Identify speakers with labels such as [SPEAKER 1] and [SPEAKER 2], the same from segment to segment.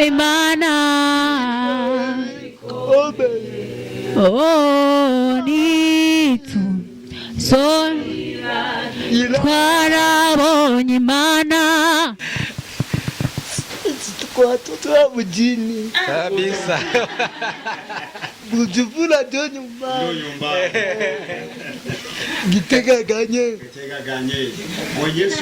[SPEAKER 1] Imana oh nitu so twarabonye Imana
[SPEAKER 2] kwa watoto wa mjini
[SPEAKER 3] kabisa.
[SPEAKER 2] Bujumbura ndio nyumbani. Gitega ganye.
[SPEAKER 4] Mwenyeso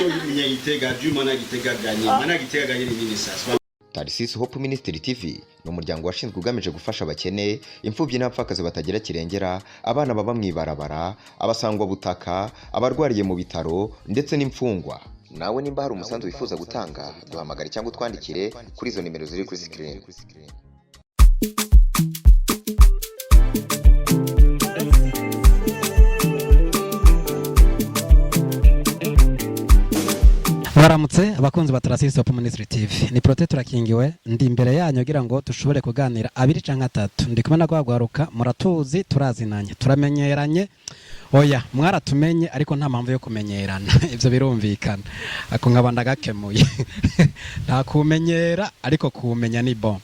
[SPEAKER 4] Gitega Juma na Gitega ganye. Mana Gitega ganye ni nini sasa?
[SPEAKER 3] Tarsis Hope Ministry TV ni umuryango washinzwe ugamije gufasha abakene, imfubyi n'abapfakazi batagira kirengera, abana baba mwibarabara, abasangwa butaka, abarwariye mu bitaro ndetse n'imfungwa. Nawe nimba hari umusanzu wifuza gutanga, duhamagare cyangwa utwandikire kuri izo nimero ziri kuri screen.
[SPEAKER 5] Baramutse abakunzi ba Tarsis Hope Ministry TV. Ni Prote turakingiwe ndi imbere yanyu kugira ngo tushobore kuganira abiri canka 3. Ndi kumwe na gwagwaruka muratuzi turazinanye. Turamenyeranye. Oya mwaratumenye ariko nta mpamvu yo kumenyerana. Ivyo birumvikana. Ako nkabanda gakemuye. Nta kumenyera ariko kumenya ni bon.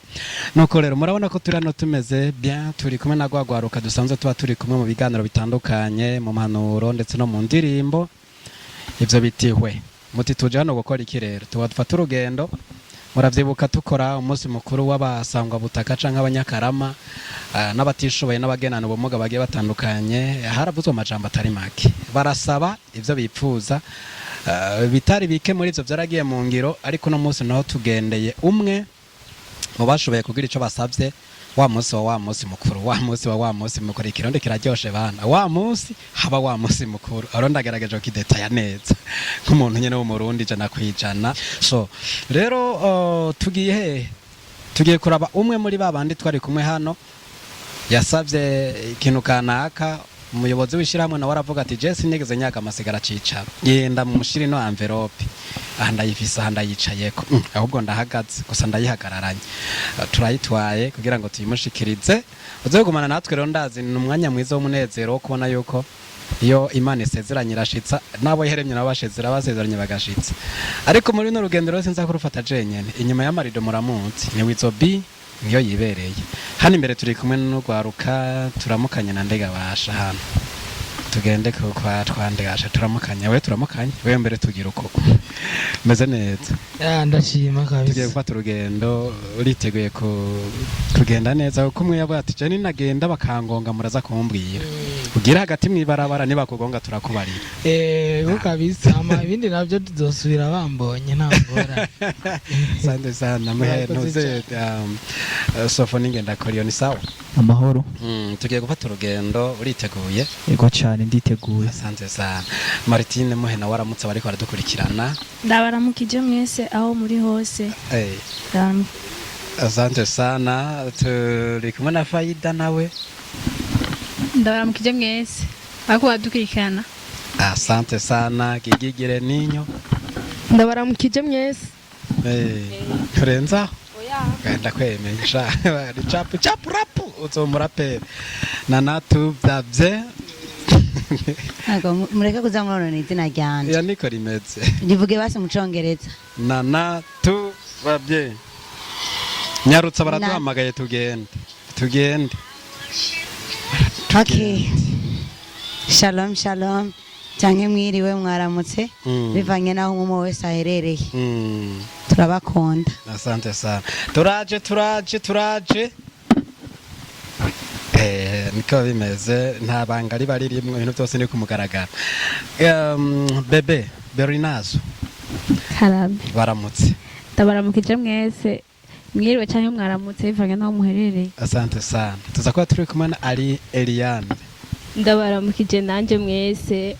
[SPEAKER 5] Nuko rero murabona ko turano tumeze bien, turi kumwe na gwagwaruka dusanzwe tuba turi kumwe mu biganiro bitandukanye, mu manuro ndetse no mu ndirimbo. Ivyo bitihwe. Muti tuje hano gukora iki rero? Tuwadufata urugendo. Muravyibuka tukora umunsi mukuru w'abasangwa butaka canke abanyakarama n'abatishoboye n'abagenana ubumuga bagiye batandukanye. Haravuzwe amajambo atari make. Barasaba ivyo bipfuza bitari bike muri ivyo byaragiye mu ngiro, ariko no munsi naho tugendeye umwe mu bashoboye kugira ico basavye. Wa munsi mukuru, wa munsi mukuru ikirundi kiraryoshe bana. Wa munsi haba wa munsi mukuru. Arondagerageje kidetaya neza. Nk'umuntu nyene wo mu Burundi jana kwijana. So rero tugiye kuraba umwe muri babandi twari kumwe hano yasavye ikintu kanaka. Umuyobozi w'ishiramwe na waravuga ati Jesse nigeze nyaka amasigara cicaro. Yenda mu mushiri no envelope. Ndayifisa ndayicayeko. Ahubwo ndahagaze gusa ndayihagararanye. Turayitwaye kugira ngo tuyimushikirize. Uzogumana natwe rero ndazi ni umwanya mwiza w'umunezero wo kubona yuko iyo Imana isezeranye irashitsa nabo yeremye nabashezera basezeranye bagashitsa. Ariko muri no rugendo rose nza kurufata jenyene. Inyuma y'amarido muramunsi ni Wizobi niyo yibereye. Hano imbere turi kumwe n'ugwaruka turamukanye na ndega basha hano. Tugende ko kwa twandegasha turamukanye. We turamukanye. We mbere tugira uko. Meze neza.
[SPEAKER 2] Ndashima kabisa.
[SPEAKER 5] Tugiye gufata urugendo uriteguye kugenda neza uko umwe yavuga ati je ninagenda bakangonga muraza kumbwira. Ugira hagati mwibarabara niba kugonga turakubarira.
[SPEAKER 2] Kabisa ama ibindi navyo tuzosubira bambonye ntangora.
[SPEAKER 5] Sande sana muhenoze sofoni ngenda koriyo ni sawa.
[SPEAKER 6] Amahoro.
[SPEAKER 5] Tugiye gufata urugendo uriteguye.
[SPEAKER 6] Yego cyane nditeguye.
[SPEAKER 5] Asante sana. Martine muhena waramutse bariko baradukurikirana.
[SPEAKER 1] Ndabaramukije mwese aho muri hose.
[SPEAKER 5] Asante sana. Turi kumwe na Faida nawe.
[SPEAKER 1] Ndabaramukije mwese ako badukurikirana.
[SPEAKER 5] Asante sana. Gigigire ninyo.
[SPEAKER 1] Ndabaramukije mwese.
[SPEAKER 5] Turenza. Genda kwemesha. Chapu rapu uzomurape. Nanatu byavye.
[SPEAKER 7] Ako mureka kuzamurona izina ryanje.
[SPEAKER 5] Ya niko rimeze.
[SPEAKER 7] Ndivuge basi mu Congereza.
[SPEAKER 5] Nanatu babye. Nyarutsa baraduhamagaye tugende.
[SPEAKER 7] Okay. Shalom shalom. Canke mwiriwe mwaramutse. Bivanye naho umwe wese aherereye. Turabakunda.
[SPEAKER 5] Asante sana. Turaje. Niko bimeze nta banga ari baririmwe ibintu byose ni kumugaragara. Bebe Berinazo.
[SPEAKER 1] Karabe.
[SPEAKER 5] Baramutse.
[SPEAKER 1] Ndabaramukije mwese. Mwiriwe canke mwaramutse bivanye naho muherereye.
[SPEAKER 5] Asante sana. Tuza kuba turi kumwe na Eliane.
[SPEAKER 1] Ndabaramukije nanje mwese.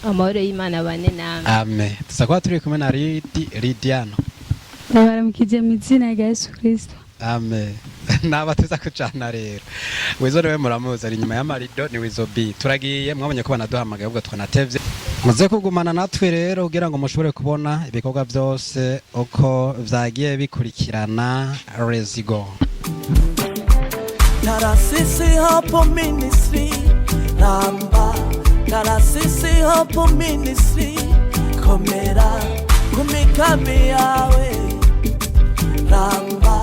[SPEAKER 1] Amahoro y'Imana bane namwe.
[SPEAKER 5] Amen. Tuza kuba turi kumwe na Lidiano.
[SPEAKER 1] Ndabaramukije mu izina rya Yesu Kristo.
[SPEAKER 5] Amen. Naba tuza kucana rero. Wizore we muramuza ari nyuma y'amarido ni Wizobi. Turagiye mwabonye ko banaduhamagaye ubwo twanatevye. Muze kugumana natwe rero kugira ngo mushobore kubona ibikorwa byose uko vyagiye bikurikirana. Rezigo.
[SPEAKER 8] Tarsis Hope Ministry namba. Tarsis Hope Ministry komera kumikami yawe namba.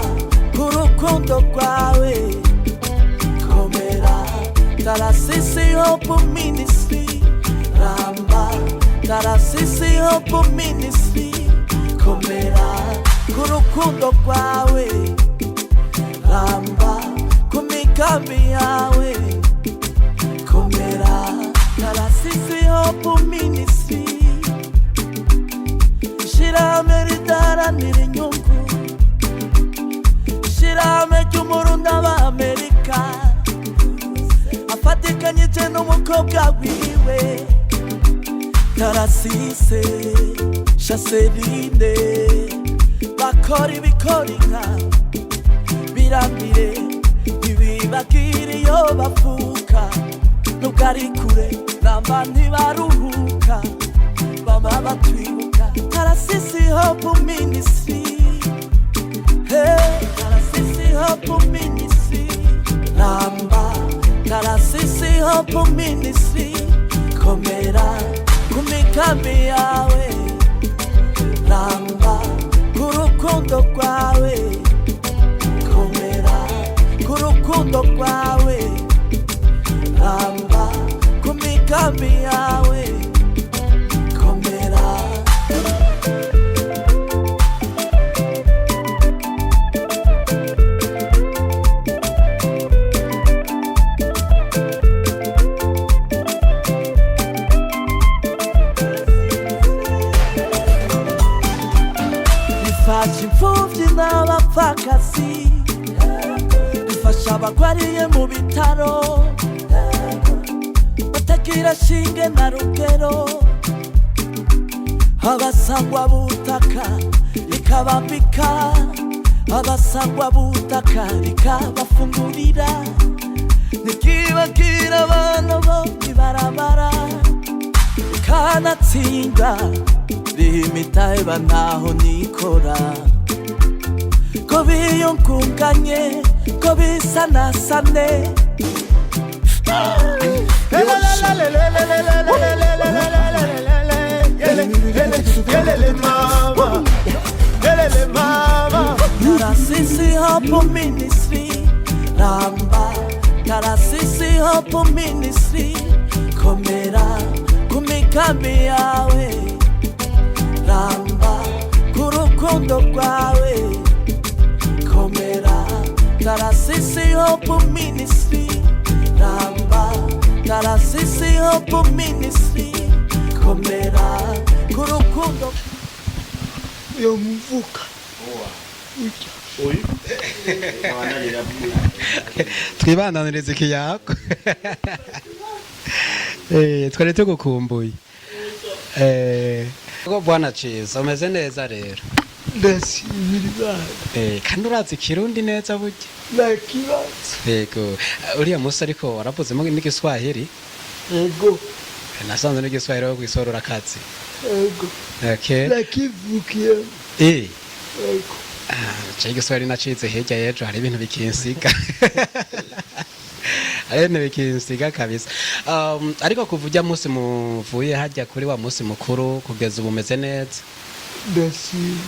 [SPEAKER 8] Hope Ministry komera ku rukundo rwawe ramba ku migambi yawe komera Talasisi Hope Ministry shirame ridaranira inyungu shirame ry'umurundi w'Amerika afatikanyije n'umukobwa wiwe Talasise Chaseline bakora ibikora inka birambire ntibibagire iyo bavuka nubwo ari kure namba ntibaruhuka bama batwibuka Talasisi Hope Ministry Talasisi Hope Ministry namba Talasisi Hope Ministry komera ku migambi yawe ramba ku rukundo rwawe komera ku rukundo rwawe ramba ku migambi yawe komera Ifasha imfuvyi n'abapfakazi ifasha abagwariye mu bitaro batagira shinge na rugero abasangwa butaka ikabambika abasangwa butaka ikabafungurira nikibagira abana bo ibarabara ikanatsinda bimitaye bantaho nikora ko biyungunganye ko bisanasane Talasisi Hope Ministry ramba Talasisi Hope Ministry komera ku migambi yawe ramba ku rukundo rwawe komera Talasisi Hope Ministry ramba Talasisi Hope Ministry komera ku rukundo
[SPEAKER 2] yo mvuka
[SPEAKER 5] twibandaniriza ikiyako twari tugukumbuye ko bwana Ciza umeze neza rero
[SPEAKER 2] ndashimira Imana
[SPEAKER 5] kandi urazi Kirundi neza burya
[SPEAKER 2] nakibazo
[SPEAKER 5] yego uriya musi ariko waravuzemo n'igiswahili
[SPEAKER 2] yego
[SPEAKER 5] nasanze n'igiswahili wo kwisorora akazi
[SPEAKER 2] yego
[SPEAKER 5] okay
[SPEAKER 2] nakivukiye yego
[SPEAKER 5] igiswahili nacize hirya y'ejo hari ibintu bikinsiga hari ibintu bikinsiga kabisa ariko kuva ujya musi muvuye hajya kuri wa musi mukuru kugeza ubu umeze neza
[SPEAKER 2] ndashima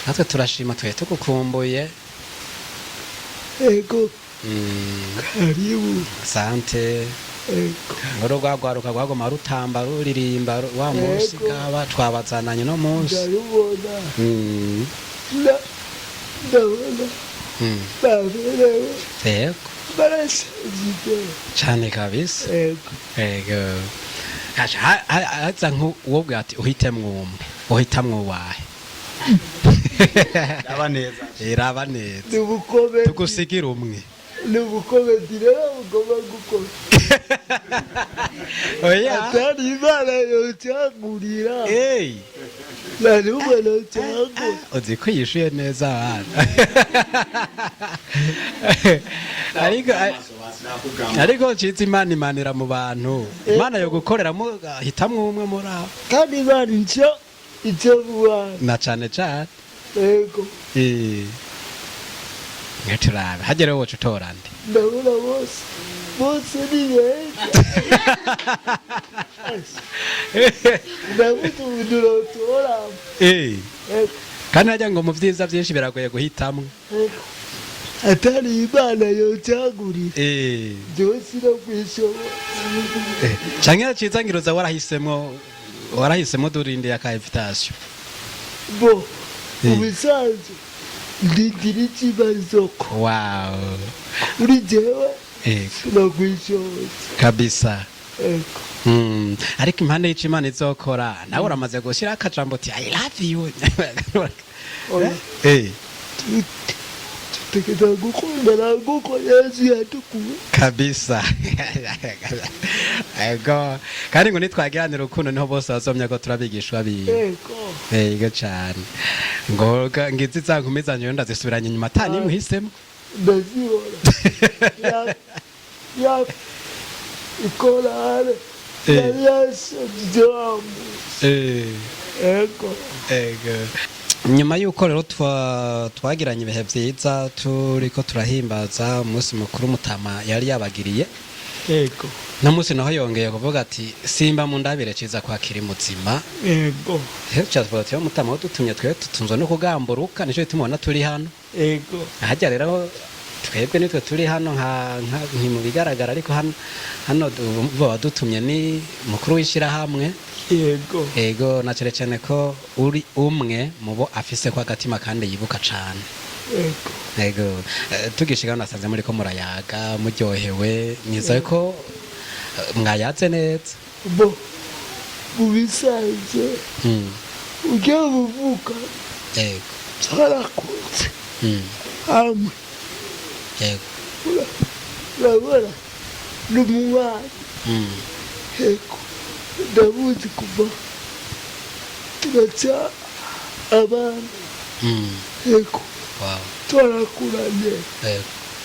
[SPEAKER 5] natwe turashima tuhe tugukumbuye
[SPEAKER 2] yego karibu
[SPEAKER 5] sante ngoro rwagwaruka rwagoma rutamba ruririmba wa munsi gaba twabazananye no munsi
[SPEAKER 2] ndarubona ndabona baberewe
[SPEAKER 5] yego
[SPEAKER 2] barasazide
[SPEAKER 5] cyane kabisa
[SPEAKER 2] yego
[SPEAKER 5] haza nk'uwobwa ati uhitamwo wahe
[SPEAKER 4] raba neza
[SPEAKER 5] raba neza
[SPEAKER 2] nubukomedi
[SPEAKER 5] tugusigira umwe
[SPEAKER 2] nubukomedi rero bugomba gukora
[SPEAKER 5] oya
[SPEAKER 2] atari Imana yocagurira narumwe nocagura
[SPEAKER 5] uzi ko yishuye neza abana ariko nciza Imana imanira mu bantu Imana yo gukoreramo hitamwo umwe muri abo
[SPEAKER 2] kandi Imana icyo vuba
[SPEAKER 5] na cane cane
[SPEAKER 2] yego
[SPEAKER 5] ngeturabe hagere wowe utorande
[SPEAKER 2] ndabona bose ni beza ndabuze ubuduro tuoramo
[SPEAKER 5] kandi hajya ngo mu vyiza vyinshi biragoye guhitamwo
[SPEAKER 2] atari Imana yocagurira jewe sino kwishobora
[SPEAKER 5] canke ciza ngiroza warahisemwo warahisemo durinde ya ka invitation
[SPEAKER 8] bo ubisanzwe ndigira ikibazo ko
[SPEAKER 5] wow
[SPEAKER 8] uri jewe
[SPEAKER 5] ego
[SPEAKER 8] sinagwishoza
[SPEAKER 5] kabisa
[SPEAKER 8] ego
[SPEAKER 5] ariko impande y'Imana izokora nawe uramaze gushyira akajambo ati I love you
[SPEAKER 8] tutegeza gukundana kuko Yesu yatukuye
[SPEAKER 5] kabisa ego kandi ngo nitwagiranira urukundo niho bose bazomya ko turabigishwa biwe ego cyane ngo ngizi zankumeza nyo ndazisubiranye nyuma atani muhisemo
[SPEAKER 8] ndazibona ya ikorale Yesu ego
[SPEAKER 5] nyuma y'uko rero twagiranye ibihe byiza turiko turahimbaza umunsi mukuru Mutama yari yabagiriye
[SPEAKER 8] ego
[SPEAKER 5] no munsi naho yongeye kuvuga ati simba mu ndabire ciza kwakira muzima
[SPEAKER 8] ego
[SPEAKER 5] cyavuga ati Mutama wadutumye twe tutunzwe no kugamburuka nico tumubona turi hano
[SPEAKER 8] ego
[SPEAKER 5] hajya rero twebwe nitwe turi hano nti mu bigaragara ariko hano badutumye ni mukuru w'ishira hamwe ego na cyane ko uri umwe mubo afise kwa gatima kandi yibuka cyane ego tugishika nasanze muri ko murayaga muryohewe nizaye ko mwayatse neza
[SPEAKER 8] bo ubisanze ujya buvuka
[SPEAKER 5] ego
[SPEAKER 8] cyarakunze hamwe
[SPEAKER 5] ego
[SPEAKER 8] urabona n'umubano ego ndabuzi kuva turaca abana ego twarakuranye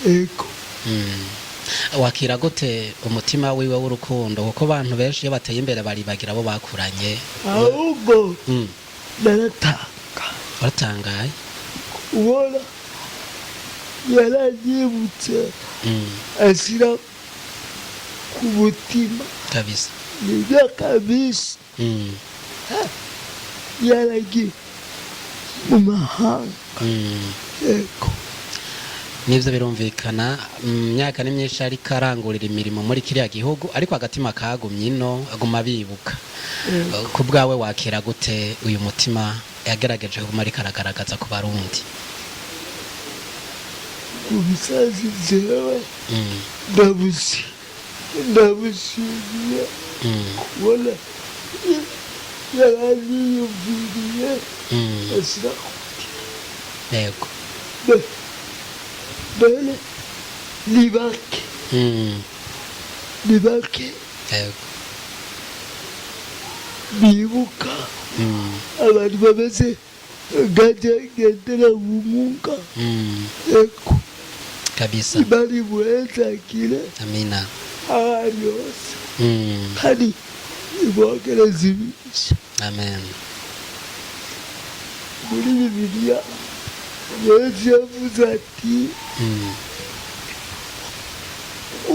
[SPEAKER 8] ego
[SPEAKER 5] wakira gute umutima wiwe w'urukundo kuko abantu benshi iyo bateye imbere baribagira abo bakuranye
[SPEAKER 8] ahubwo
[SPEAKER 5] waratangaye
[SPEAKER 8] ubona yaranyibutse ashyira ku mutima
[SPEAKER 5] kabisa
[SPEAKER 8] nibyo kabisa yaragiye mu mahanga ego
[SPEAKER 5] nivyo birumvikana myaka ni myinshi ariko arangurira imirimo muri kiriya gihugu ariko agatima kagumye ino aguma bibuka ku bwawe wakira gute uyu mutima yagerageje kuguma ariko aragaragaza ku barundi
[SPEAKER 8] ubisazi jewe ndabushimiye kubona yaranyiyumviriye ashyira ku mutima
[SPEAKER 5] yego
[SPEAKER 8] bene ni bake
[SPEAKER 5] yego
[SPEAKER 8] bibuka abantu bameze ngagendera mu mwuka ego
[SPEAKER 5] kabisa
[SPEAKER 8] imana imuhezagire
[SPEAKER 5] amina
[SPEAKER 8] ahari hose kandi imwogereza imigisha
[SPEAKER 5] amen
[SPEAKER 8] muri bibiliya Yesu yavuze ati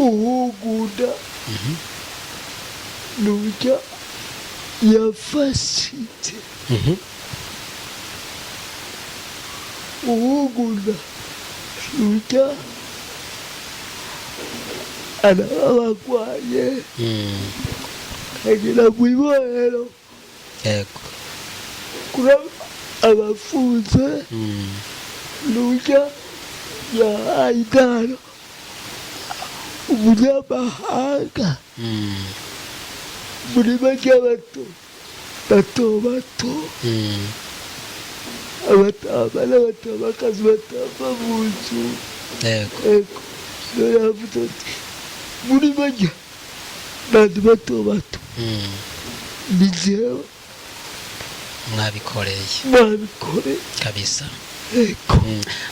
[SPEAKER 8] uhugunda n'uburyo yafashije uhugunda n'uburyo arabagwaye kagira mu ibohero kuri abafunze n'uburyo yahaye indaro umunyamahanga muri bake bato abatama n'abatamakazi batava mu nzu ego niyo yavuze ati muri bake n'andi bato ni jewe
[SPEAKER 5] mwabikoreye kabisa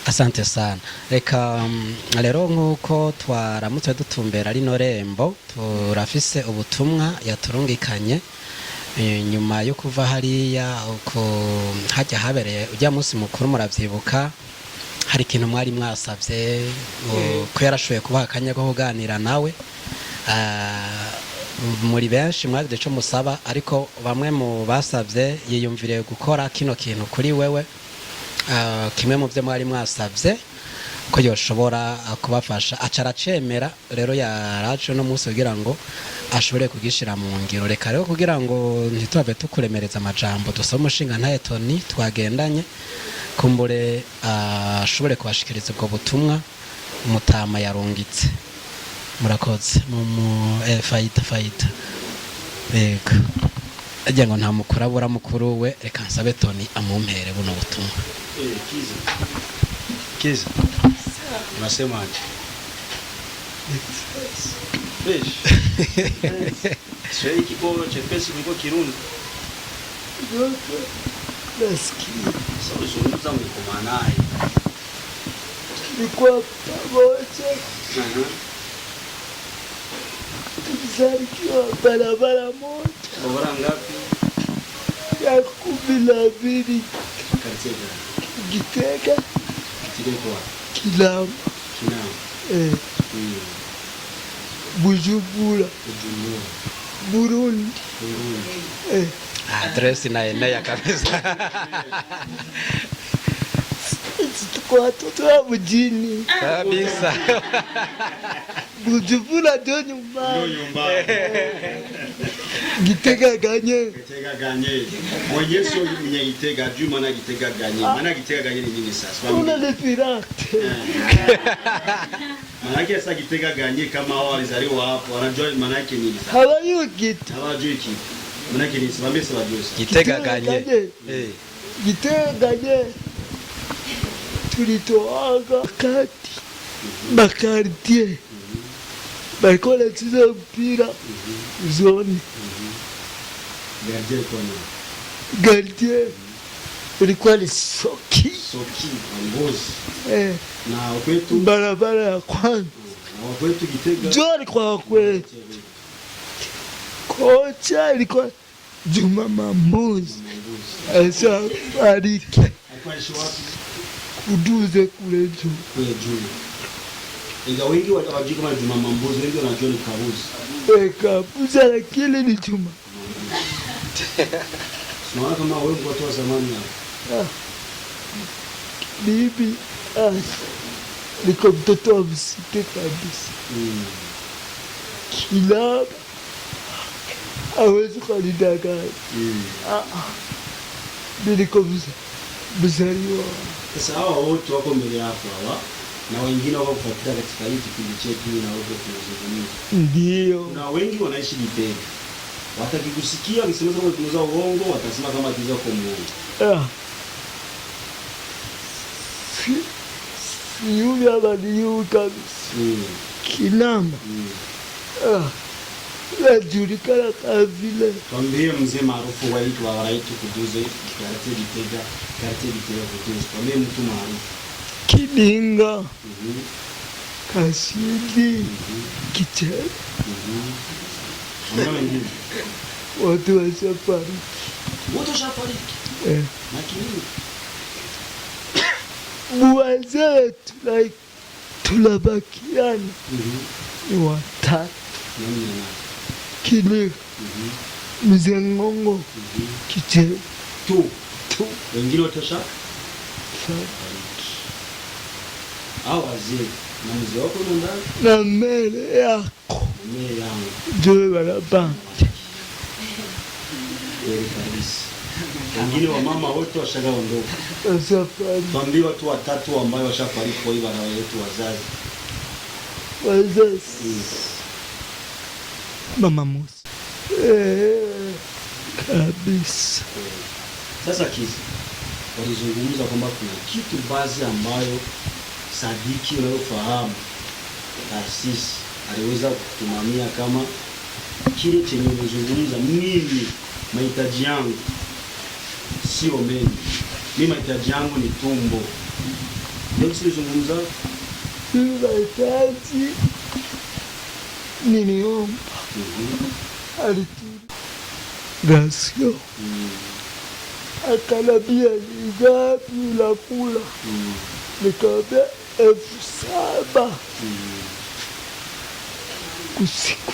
[SPEAKER 5] asante sana reka rero nk'uko twaramutse dutumbera rino rembo turafise ubutumwa yaturungikanye nyuma yo kuva hariya uko hajya habereye ujya munsi mukuru muravyibuka hari ikintu mwari mwasavye ko yarashoboye kubaha akanya ko kuganira nawe muri benshi mwagize ico musaba ariko bamwe mu basavye yiyumviriye gukora kino kintu kuri wewe kimwe mu byo mwari mwasavye ko yoshobora kubafasha acaracemera rero yaraje no munsi kugira ngo ashobore kugishira mu ngiro. Reka rero kugira ngo ntitwabe tukuremereza amajambo dusoma umushinga ntaye Tony twagendanye kumbure ashobore kubashikiriza ubwo butumwa umutama yarungitse. Murakoze mu Faida yego ajya ngo nta mukuru abura mukuru we, reka nsabe Tony amumpere buno butumwa.
[SPEAKER 4] Kiza unasema aje? Swahili kiko chepesi kuliko Kirundi.
[SPEAKER 8] nasikia
[SPEAKER 4] Sasa uzungumza mko naye.
[SPEAKER 8] tulikuwa pamoja tukizalikiwa barabara moja
[SPEAKER 4] Bora ngapi?
[SPEAKER 8] ya 12
[SPEAKER 4] Karitega.
[SPEAKER 8] Gitega
[SPEAKER 4] Kitireko.
[SPEAKER 8] Kilamba
[SPEAKER 4] Kina.
[SPEAKER 8] Bujumbura
[SPEAKER 4] Bujumbura.
[SPEAKER 8] Burundi
[SPEAKER 5] Adresi na enea kabisa.
[SPEAKER 8] tuko watoto wa mjini
[SPEAKER 5] Kabisa.
[SPEAKER 8] Bujumbura ndio nyumbani.
[SPEAKER 4] Gitega
[SPEAKER 8] ganye.
[SPEAKER 4] Gitega ganye. Mwenyeso mwenye Gitega juu maana Gitega ganye. Maana Gitega ganye ni nini sasa?
[SPEAKER 8] Una le pirate.
[SPEAKER 4] Maana yake sasa Gitega ganye kama hao walizaliwa hapo wanajua maana yake nini sasa?
[SPEAKER 8] Hawajui kitu.
[SPEAKER 4] Hawajui kitu. Maana yake ni simamie sasa wajue sasa.
[SPEAKER 5] Gitega ganye.
[SPEAKER 8] Gitega ganye. Tulitoaga kati makartie balikuwa nacheza mpira zoni gardien ilikuwa ni soki
[SPEAKER 4] ngozi na kwetu
[SPEAKER 8] barabara ya kwanza
[SPEAKER 4] na kwetu Gitega
[SPEAKER 8] jo alikuwa kwetu kocha ilikuwa Juma Mambuzi asa fariki kuduze kule juu.
[SPEAKER 4] Inga wengi wajui kama Juma Mambuzi, wengi wanajua ni Kabuzi.
[SPEAKER 8] Kabuzi lakini ni Juma.
[SPEAKER 4] Unaona kama wewe mko watu wa zamani hapa.
[SPEAKER 8] Bibi niko mtoto wa msite kabisa. Kilaba hawezi kunidanganya. Niko mzaliwa.
[SPEAKER 4] Sasa hawa wote wako mbele yako hawa na wengine wako kufuatilia katika hii kipindi chetu na wako tunazungumza.
[SPEAKER 8] Ndio.
[SPEAKER 4] Na wengi wanaishi Gitega. Watakikusikia wakisema kama tunauza uongo, watasema kama tuza kwa muongo.
[SPEAKER 8] Yule abadiyu kabisa. Kinamba. Najulikana kama vile.
[SPEAKER 4] Twambie mzee maarufu waitwa wanaitwa kuduze karate Gitega kuduze. Twambie mtu maarufu.
[SPEAKER 8] Kidinga. Kasidi. Kichele.
[SPEAKER 4] Wengine
[SPEAKER 8] watu washafariki.
[SPEAKER 4] Watu washafariki? Na kinini?
[SPEAKER 8] Wazee tunabakiana ni watatu. Kile Mzee Ngongo Kichele
[SPEAKER 4] tu. Wengine watasha? Hao wazee na mzee wako ndani?
[SPEAKER 8] Na mbele yako.
[SPEAKER 4] Mbele yangu.
[SPEAKER 8] Ndio barabara.
[SPEAKER 4] Wengine wa mama wote washagaondoka. Tuambie watu watatu ambao washafariki kwa hiyo barawa yetu wazazi.
[SPEAKER 8] Mama Musa. Kabisa.
[SPEAKER 4] Sasa Kiza walizungumza kwamba kuna kitu baadhi ambayo Sadiki unayofahamu taasisi aliweza kutumamia kama kile chenye ulizungumza. Mimi mahitaji yangu sio mengi, mimi mahitaji yangu ni tumbo. Ndio tulizungumza.
[SPEAKER 8] Mahitaji niliomba alituri gasio akanambia ni ngapi unakula, nikamwambia 7,000 kusiku,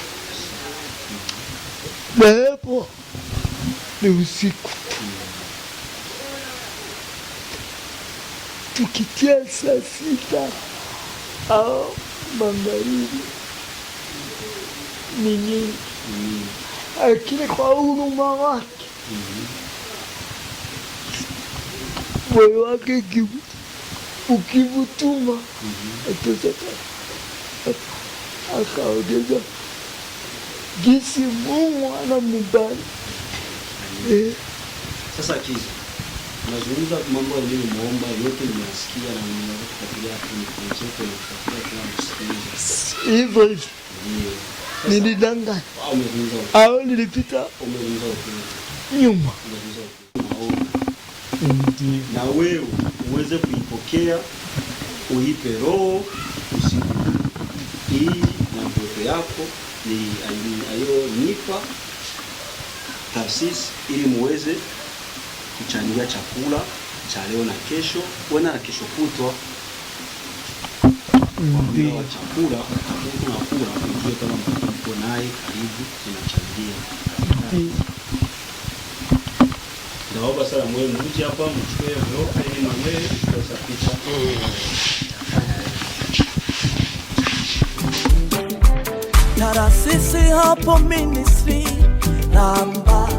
[SPEAKER 8] na hapo ni usiku. Tukitia saa 6 au magharibi ni nyingi, lakini kwa huruma wake moyo wake ukivutuma akaongeza jinsi Mungu anamubali.
[SPEAKER 4] Sasa Kizo, nazungumza mambo yaliyomuomba yote nimesikia na nimekufuatilia kwenye konsepo na kufuatilia kila msikilizaji.
[SPEAKER 8] Hivyo hivyo. Nilidanganya. Au nilipita nyuma.
[SPEAKER 4] Na wewe uweze kuipokea, uipe roho usiku hii na mtoto yako ni aliyonipa taasisi ili muweze kuchangia chakula cha leo na kesho, wena na kesho kutwa. Ndio chakula tunakula kujua kama mko naye karibu tunachangia. Naomba sana mwe mje hapa mchukue block ili mwe tutaweza picha.
[SPEAKER 9] Taasisi Hope Ministry Ramba,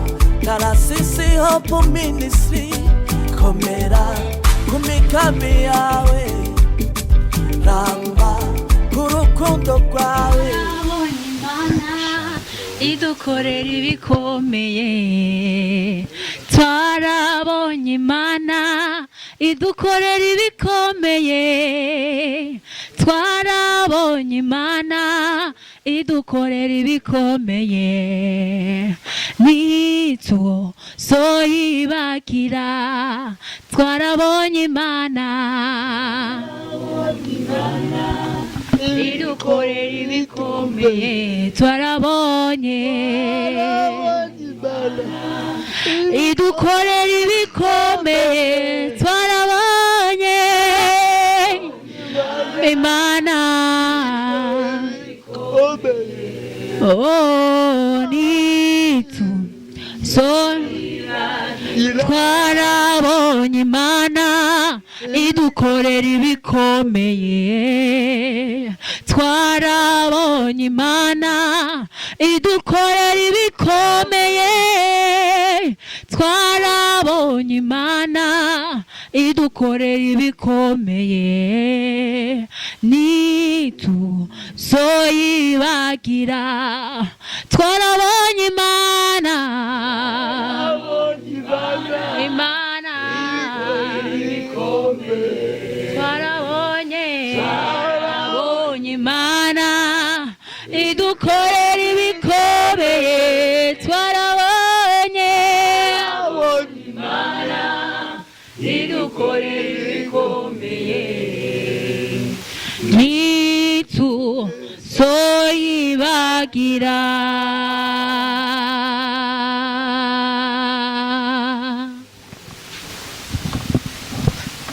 [SPEAKER 9] Taasisi Hope Ministry komera kumikabi yawe Ramba kurukundo kwawe
[SPEAKER 1] idukorera ibikomeye twarabonye Imana idukorera ibikomeye twarabonye Imana idukorera ibikomeye nitwo soyibakira twarabonye Imana idukorera ibikomeye twarabonye idukorera ibikomeye twarabonye Imana oh nitu so twarabonye Imana idukorera ibikomeye twarabonye Imana idukorera ibikomeye twarabonye Imana idukorera ibikomeye nitu soyibagira twarabonye Imana Imana twarabonye Imana idukorera ibikomeye twarabonye Imana idukorera ibikomeye nitu soyibagira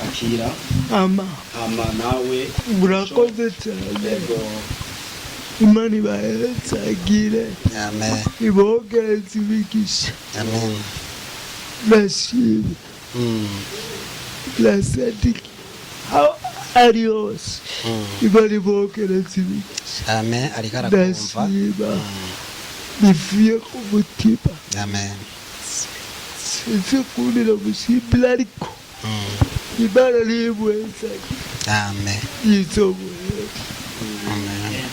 [SPEAKER 4] akira
[SPEAKER 8] ama
[SPEAKER 4] nawe
[SPEAKER 8] murakoze cyane. Imana ibahezaagire.
[SPEAKER 5] Amen.
[SPEAKER 8] Ibogeze ibigisha.
[SPEAKER 5] Amen.
[SPEAKER 8] Nashimye. Nasadiki how ari hose Imana ibogeze ibigisha.
[SPEAKER 5] Amen. Ariko arakumva.
[SPEAKER 8] Nashimye bivuye ku mutima.
[SPEAKER 5] Amen.
[SPEAKER 8] Sinzi kunira gushimira ariko Imana nibuhezaagire.
[SPEAKER 5] Amen. Amen.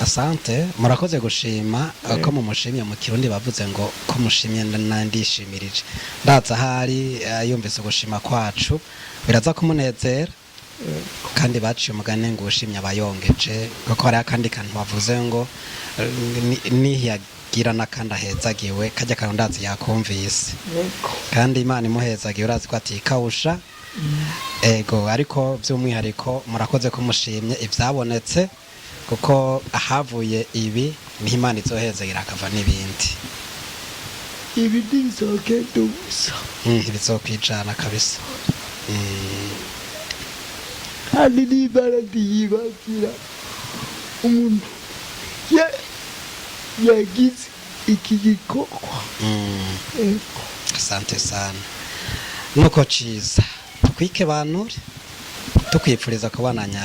[SPEAKER 5] Asante, murakoze gushima ko mumushimye mu Kirundi bavuze ngo ko mushimye nandishimirije. Ndaza hari yumvise gushima kwacu biraza kumunezera kandi baciye umugane ngo ushimye abayongeje kuko hari akandi kantu bavuze ngo nihiyagira nakanda hezagiwe kajya karondazi yakumvise kandi Imana imuhezagiye urazi ko atikawusha ego ariko by'umwihariko murakoze ko mushimye ivyabonetse kuko ahavuye ibi ni Imana izohezegera akava n'ibindi
[SPEAKER 8] ibindi bizogenda ubusa
[SPEAKER 5] bizokwijana kabisa
[SPEAKER 8] kandi n'Imana ntiyibagira umuntu yagize iki gikorwa.
[SPEAKER 5] Asante sana nuko ciza twike banure tukwipfuriza kubananya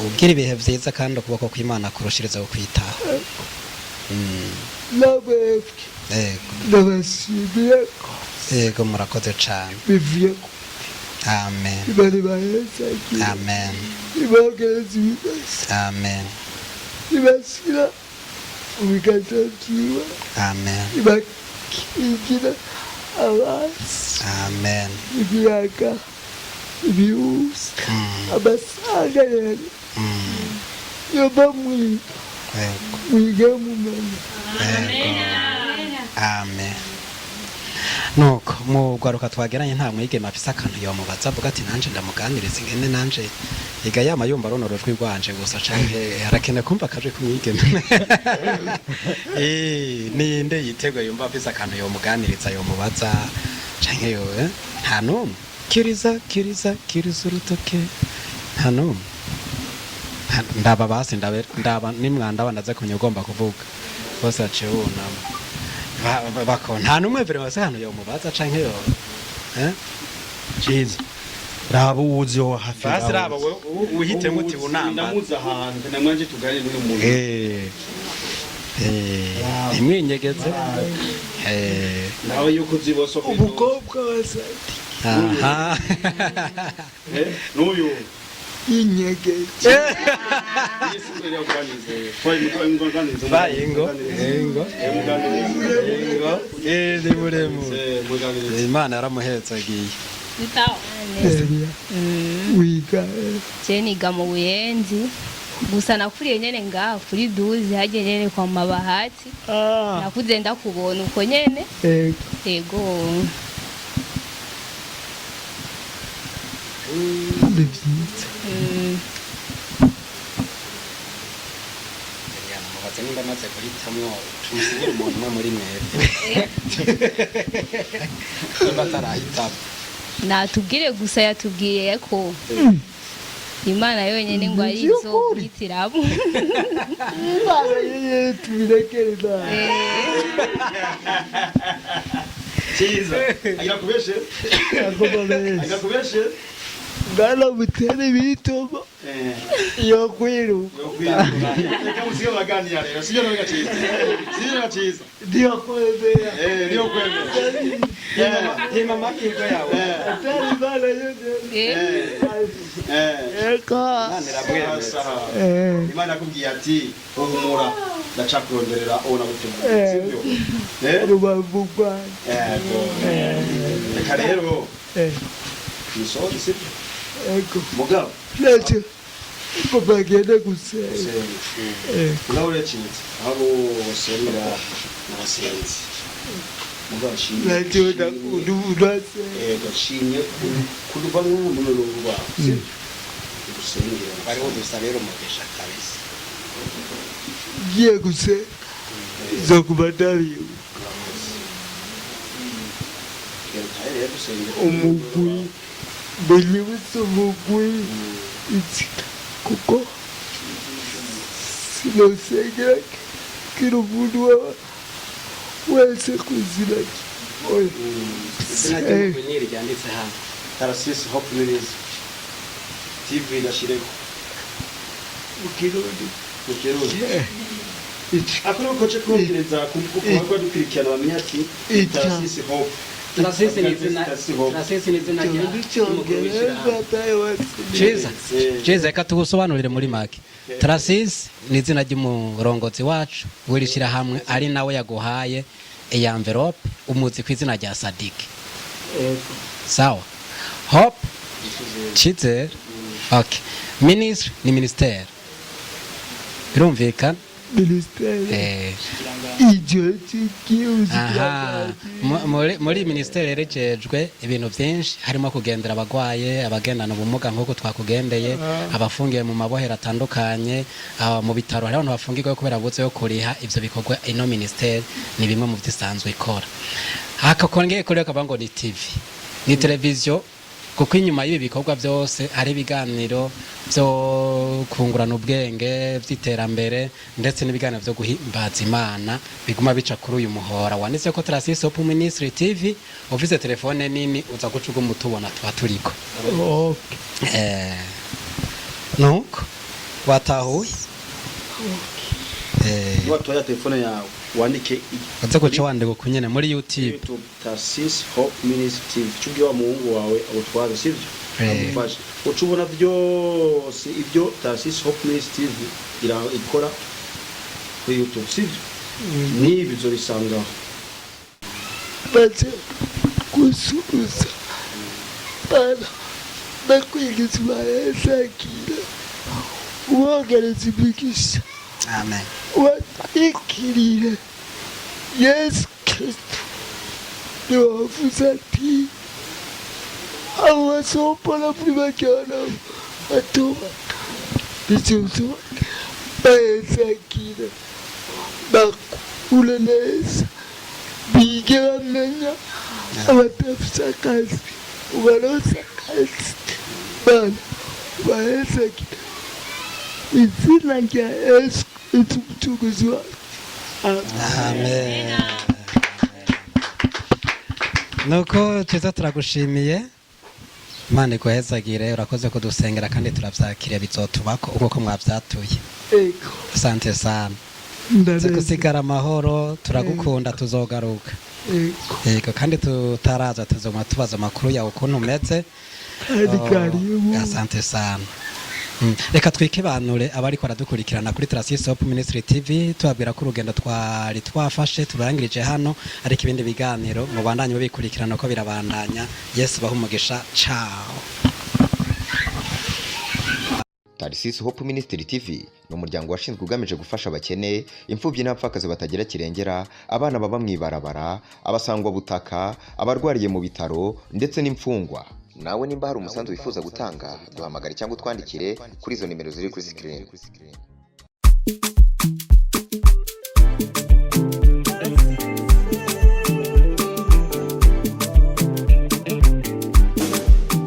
[SPEAKER 5] ubwira ibihe byiza kandi ukuboko kw'Imana kurushiriza kwitaho.
[SPEAKER 8] Yego ndabashimiye
[SPEAKER 5] yego murakoze cyane
[SPEAKER 8] bivuye
[SPEAKER 5] amen
[SPEAKER 8] bari baheza
[SPEAKER 5] amen
[SPEAKER 8] ibagereza ibibazo
[SPEAKER 5] amen
[SPEAKER 8] ibashyira ubikatatiwa
[SPEAKER 5] amen
[SPEAKER 8] ibakigira abasi
[SPEAKER 5] amen
[SPEAKER 8] ibiyaga ibihusi abasaga yari yoba mwige mumenya
[SPEAKER 5] amen nuko mu gwaruka twageranye nta mwigema afise akantu yomubaza avuga ati nanje ndamuganiriza ingene nanje iga yama yumva runorojwe rwanje gusa canke arakene kumva kaje kumwigema ninde yitego yumva afise akantu yomuganiriza yomubaza canke yo nta numwe kiriza urutoke nta numwe ndaba basi ndaba nimwanda bandaze kunyugomba kuvuga bose aciye wunama bako nta numwe vere wase hano yomubaza canke yo
[SPEAKER 10] Chiza raba uwuzi wo hafi
[SPEAKER 5] basi raba uhite muti unamba
[SPEAKER 4] ndamuza ahantu namwanje tugane n'uyu muntu
[SPEAKER 5] imwinyegeze
[SPEAKER 4] nawe yuko uzibose
[SPEAKER 8] umukobwa wasati
[SPEAKER 5] aha
[SPEAKER 4] n'uyu
[SPEAKER 8] inyegeje
[SPEAKER 5] bayingo ndi muremu Imana yaramuhetse agiye
[SPEAKER 8] wiga
[SPEAKER 1] je niga mu Buyenzi gusa nakuriye nyene ngaho kuri duzi haje nyene kwa Mabahati nakuze ndakubona uko nyene yego
[SPEAKER 5] mubatse nimba maze kuhitamwo tumusigire umuntu umwe muri mwebwe nimba atarahitamo
[SPEAKER 1] natubwire gusa yatubwiye ko Imana yonyene ngo arizo kuhitiramo
[SPEAKER 8] Imana yeye tubirekereza
[SPEAKER 4] Chiza irakubeshe irakubeshe
[SPEAKER 8] ngala butere bitoba yo kwiru
[SPEAKER 4] reka musiga baganira rero sije no gachiza
[SPEAKER 8] ndio kwebea
[SPEAKER 4] ndio kwebea
[SPEAKER 5] yema makingo yawe
[SPEAKER 8] atari bana yote
[SPEAKER 4] Imana akubwiye ati uhumura ndacakuronderera ona butumwa sibyo
[SPEAKER 8] rubavu kwa
[SPEAKER 4] reka rero nishoje sibyo mugabo
[SPEAKER 8] nacho ko bagenda gusenga
[SPEAKER 4] ngaho yacitse abo baserura n'abasenzi mugabo shimye
[SPEAKER 8] nacho ndudase
[SPEAKER 4] gashimye kuruva mu rurwa sibyo gusengera
[SPEAKER 5] bari udusabera umugisha kabisa
[SPEAKER 8] giye gusenga zo kubadabi umugwi banyibutse umugwi iki kuko sinosengera kiruvunwa wese kuzira
[SPEAKER 5] sinajye ryanditse hano
[SPEAKER 4] Tarasisi Hope Ministries TV ndashireko
[SPEAKER 8] mukirundi
[SPEAKER 4] akora ko cyo kongereza kuko dukurikirana bamenya ati Tarasisi Hope
[SPEAKER 5] Tarasisi ni izina Chiza reka tugusobanurire muri make Tarasisi ni izina ry'umurongozi wacu wirishira hamwe ari nawe yaguhaye iyi envelope umuzi ku izina rya Sadiki sawa Hope Chiza okay Ministry ni ministère birumvikana
[SPEAKER 8] ministère ijo kiuzi
[SPEAKER 5] muri ministère yerekejwe ibintu byinshi harimo kugendera abagwaye abagendana ubumuga nk'uko twakugendeye abafungiye mu mabohero atandukanye mu bitaro hari abantu bafungirwa kubera butse yo kuriha ivyo bikorwa ino ministère ni bimwe mu byisanzwe ikora hakakongeye kuri akabango ni TV ni televiziyo kuko inyuma y'ibi bikorwa byose hari ibiganiro byo kungurana ubwenge by'iterambere ndetse n'ibiganiro byo guhimbaza Imana biguma bica kuri uyu muhora wanditse ko Tarasisi Hope Ministry TV ufise telefone nini uza gucuga umutubona twa turiko nuko watahuye
[SPEAKER 4] watoya telefone yawe wandike
[SPEAKER 5] uze guca wandika kunyene muri YouTube
[SPEAKER 4] Tarsis Hope Ministry cyubwiye wa muhungu wawe abutwaza sivyo amufasha ucubona byose ibyo Tarsis Hope Ministry ikora kuri YouTube sivyo nibi zo bisangaho
[SPEAKER 8] baje kusubiza bana bakwigizwa esakira uwogereza imigisha
[SPEAKER 5] amen
[SPEAKER 8] watikirire Yesu Kristo niwavuze ati awasopala privajana atoba bizuzo baesakira bakule neza bige bamenya abatafisa akazi ubarosa akazi bana baesakira izina rya Yesu umucunguzi wacu
[SPEAKER 5] amen nuko tuza turagushimiye Imana iguhezagire urakoze kudusengera kandi turavyakiriye bizotubako uko mwavyatuye
[SPEAKER 8] ego
[SPEAKER 5] asante sana tugusigara amahoro turagukunda tuzogaruka ego kandi tutaraza tuzoma tubaza amakuru yawe ukuntu umeze asante sana reka twikibanure abari ko aradukurikirana kuri Tarsis Hope Ministry TV tubabwira ko urugendo twari twafashe turangirije hano ariko ibindi biganiro mu bandanye babikurikirana ko birabandanya Yesu bahumugisha ciao
[SPEAKER 3] Tarsis Hope Ministry TV ni umuryango washinzwe ugamije gufasha abakene imfubyi n'abapfakazi batagira kirengera abana baba mwibarabara abasangwa butaka abarwariye mu bitaro ndetse n'imfungwa nawe nimba hari umusanzu wifuza gutanga duhamagare cyangwa utwandikire kuri izo nimero ziri kuri screen